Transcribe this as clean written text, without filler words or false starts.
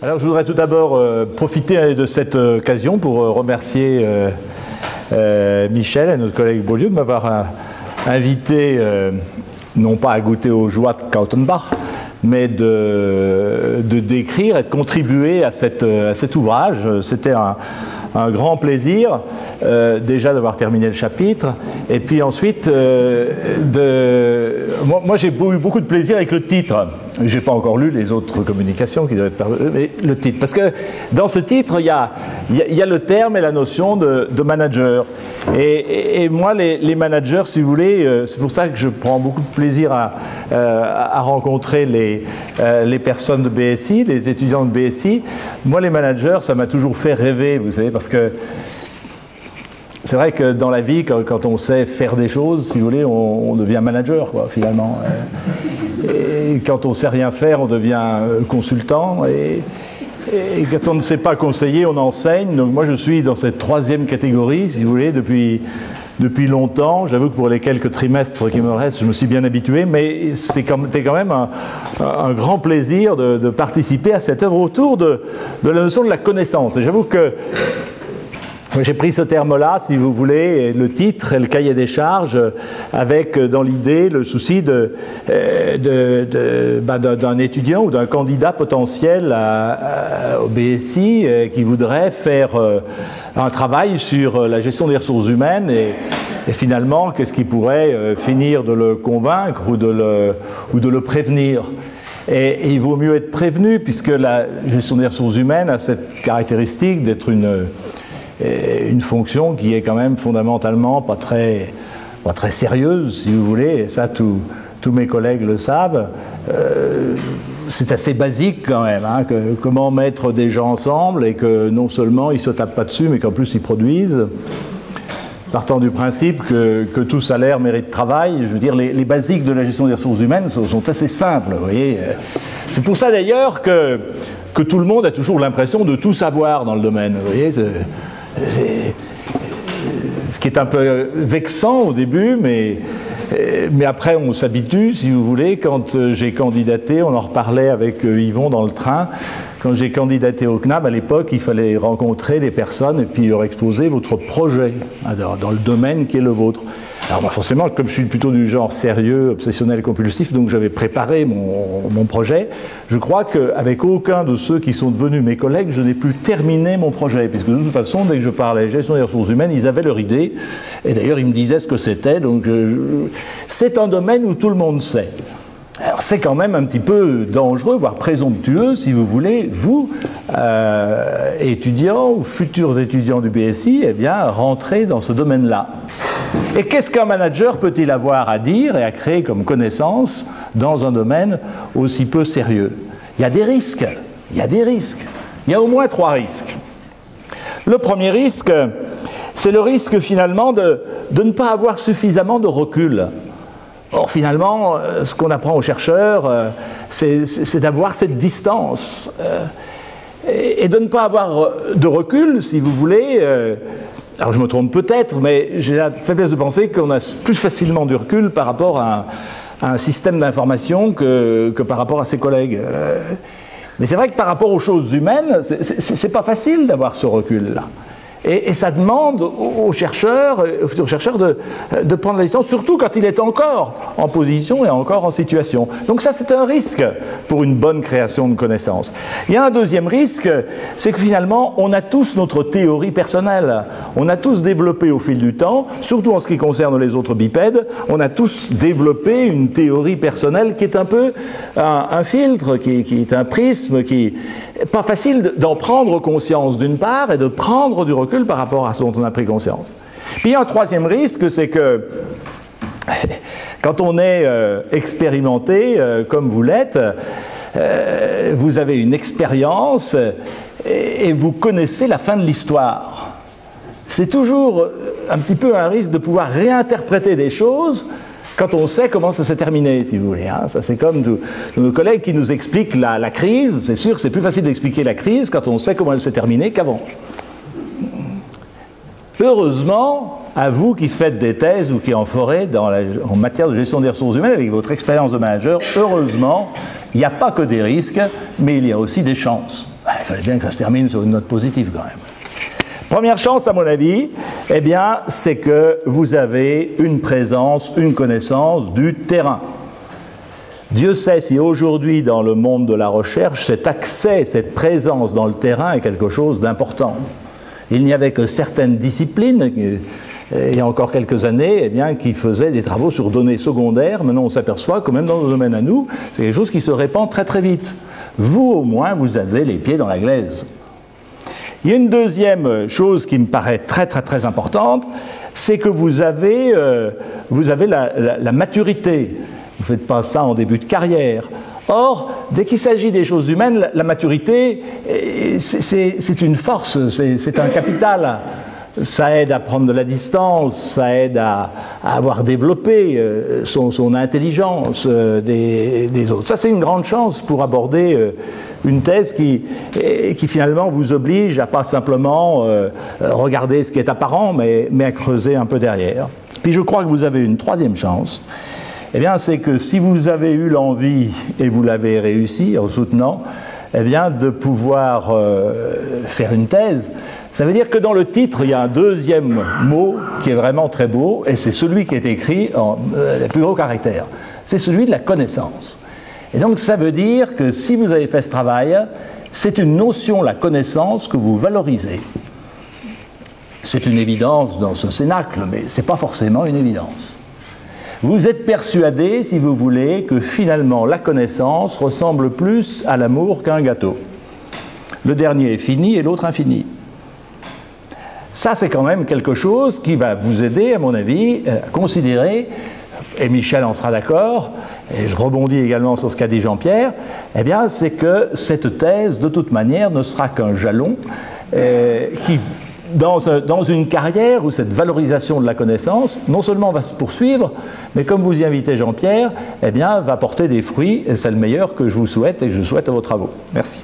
Alors je voudrais tout d'abord profiter de cette occasion pour remercier Michel et notre collègue Beaulieu de m'avoir invité, non pas à goûter aux joies de Kautenbach, mais de décrire et de contribuer à cet ouvrage. C'était un grand plaisir déjà d'avoir terminé le chapitre, et puis ensuite moi j'ai eu beaucoup de plaisir avec le titre. J'ai pas encore lu les autres communications qui doivent être mais le titre, parce que dans ce titre il y a le terme et la notion de manager, et moi les managers, si vous voulez, c'est pour ça que je prends beaucoup de plaisir à rencontrer les personnes de BSI, les étudiants de BSI. Moi les managers, ça m'a toujours fait rêver, vous savez, parce que c'est vrai que dans la vie, quand on sait faire des choses, si vous voulez, on devient manager, quoi, finalement. Et quand on ne sait rien faire, on devient consultant. Et quand on ne sait pas conseiller, on enseigne. Donc moi, je suis dans cette troisième catégorie, si vous voulez, depuis longtemps. J'avoue que pour les quelques trimestres qui me restent, je me suis bien habitué. Mais c'était quand même un grand plaisir de participer à cette œuvre autour de la notion de la connaissance. Et j'avoue que j'ai pris ce terme-là, si vous voulez, le titre et le cahier des charges, avec dans l'idée le souci d'un étudiant ou d'un candidat potentiel au BSI qui voudrait faire un travail sur la gestion des ressources humaines et finalement, qu'est-ce qui pourrait finir de le convaincre ou de le prévenir. Et il vaut mieux être prévenu, puisque la gestion des ressources humaines a cette caractéristique d'être une fonction qui est quand même fondamentalement pas très sérieuse, si vous voulez, et ça tous mes collègues le savent. C'est assez basique quand même, hein, comment mettre des gens ensemble et que non seulement ils ne se tapent pas dessus, mais qu'en plus ils produisent, partant du principe que tout salaire mérite travail. Je veux dire, les basiques de la gestion des ressources humaines sont assez simples, vous voyez. C'est pour ça d'ailleurs que tout le monde a toujours l'impression de tout savoir dans le domaine, vous voyez. Ce qui est un peu vexant au début, mais après on s'habitue, si vous voulez. Quand j'ai candidaté, on en reparlait avec Yvon dans le train, quand j'ai candidaté au CNAM à l'époque, il fallait rencontrer les personnes et puis leur exposer votre projet dans le domaine qui est le vôtre. Alors moi, forcément, comme je suis plutôt du genre sérieux, obsessionnel, compulsif, donc j'avais préparé mon projet. Je crois qu'avec aucun de ceux qui sont devenus mes collègues, je n'ai pu terminer mon projet, puisque de toute façon, dès que je parlais gestion des ressources humaines, ils avaient leur idée, et d'ailleurs ils me disaient ce que c'était, donc c'est un domaine où tout le monde sait. Alors c'est quand même un petit peu dangereux, voire présomptueux, si vous voulez, vous, étudiants ou futurs étudiants du BSI, eh bien, rentrer dans ce domaine-là. Et qu'est-ce qu'un manager peut-il avoir à dire et à créer comme connaissance dans un domaine aussi peu sérieux? Il y a des risques, il y a des risques. Il y a au moins 3 risques. Le premier risque, c'est le risque finalement de ne pas avoir suffisamment de recul. Or, finalement, ce qu'on apprend aux chercheurs, c'est d'avoir cette distance. Et de ne pas avoir de recul, si vous voulez. Alors, je me trompe peut-être, mais j'ai la faiblesse de penser qu'on a plus facilement du recul par rapport à un système d'information que par rapport à ses collègues. Mais c'est vrai que par rapport aux choses humaines, c'est pas facile d'avoir ce recul-là. Et ça demande aux chercheurs, aux futurs chercheurs de prendre la distance, surtout quand il est encore en position et encore en situation. Donc ça, c'est un risque pour une bonne création de connaissances. Il y a un deuxième risque, c'est que finalement, on a tous notre théorie personnelle. On a tous développé au fil du temps, surtout en ce qui concerne les autres bipèdes, on a tous développé une théorie personnelle qui est un peu un filtre, qui est un prisme, qui n'est pas facile d'en prendre conscience d'une part et de prendre du recul par rapport à ce dont on a pris conscience. Puis il y a un troisième risque, c'est que quand on est expérimenté comme vous l'êtes, vous avez une expérience et vous connaissez la fin de l'histoire. C'est toujours un petit peu un risque de pouvoir réinterpréter des choses quand on sait comment ça s'est terminé, si vous voulez. Hein. Ça, c'est comme nos collègues qui nous expliquent la crise. C'est sûr que c'est plus facile d'expliquer la crise quand on sait comment elle s'est terminée qu'avant. Heureusement, à vous qui faites des thèses ou qui en ferez en matière de gestion des ressources humaines avec votre expérience de manager, heureusement, il n'y a pas que des risques, mais il y a aussi des chances. fallait bien que ça se termine sur une note positive quand même. Première chance, à mon avis, eh bien, c'est que vous avez une présence, une connaissance du terrain. Dieu sait si aujourd'hui, dans le monde de la recherche, cet accès, cette présence dans le terrain est quelque chose d'important. Il n'y avait que certaines disciplines, il y a encore quelques années, eh bien, qui faisaient des travaux sur données secondaires. Maintenant, on s'aperçoit que même dans nos domaines à nous, c'est quelque chose qui se répand très très vite. Vous, au moins, vous avez les pieds dans la glaise. Il y a une deuxième chose qui me paraît très très très importante, c'est que vous avez la maturité. Vous ne faites pas ça en début de carrière. Or, dès qu'il s'agit des choses humaines, la maturité, c'est une force, c'est un capital. Ça aide à prendre de la distance, ça aide à avoir développé son intelligence des autres. Ça, c'est une grande chance pour aborder une thèse qui finalement vous oblige à pas simplement regarder ce qui est apparent, mais à creuser un peu derrière. Puis je crois que vous avez une troisième chance. Eh bien, c'est que si vous avez eu l'envie, et vous l'avez réussi en soutenant, eh bien, de pouvoir faire une thèse, ça veut dire que dans le titre, il y a un deuxième mot qui est vraiment très beau, et c'est celui qui est écrit en les plus gros caractères. C'est celui de la connaissance. Et donc, ça veut dire que si vous avez fait ce travail, c'est une notion, la connaissance, que vous valorisez. C'est une évidence dans ce cénacle, mais ce n'est pas forcément une évidence. Vous êtes persuadé, si vous voulez, que finalement la connaissance ressemble plus à l'amour qu'à un gâteau. Le dernier est fini et l'autre infini. Ça, c'est quand même quelque chose qui va vous aider, à mon avis, à considérer, et Michel en sera d'accord, et je rebondis également sur ce qu'a dit Jean-Pierre, eh bien, c'est que cette thèse, de toute manière, ne sera qu'un jalon qui, dans une carrière où cette valorisation de la connaissance, non seulement va se poursuivre, mais comme vous y invitez Jean-Pierre, eh bien, va porter des fruits, et c'est le meilleur que je vous souhaite et que je souhaite à vos travaux. Merci.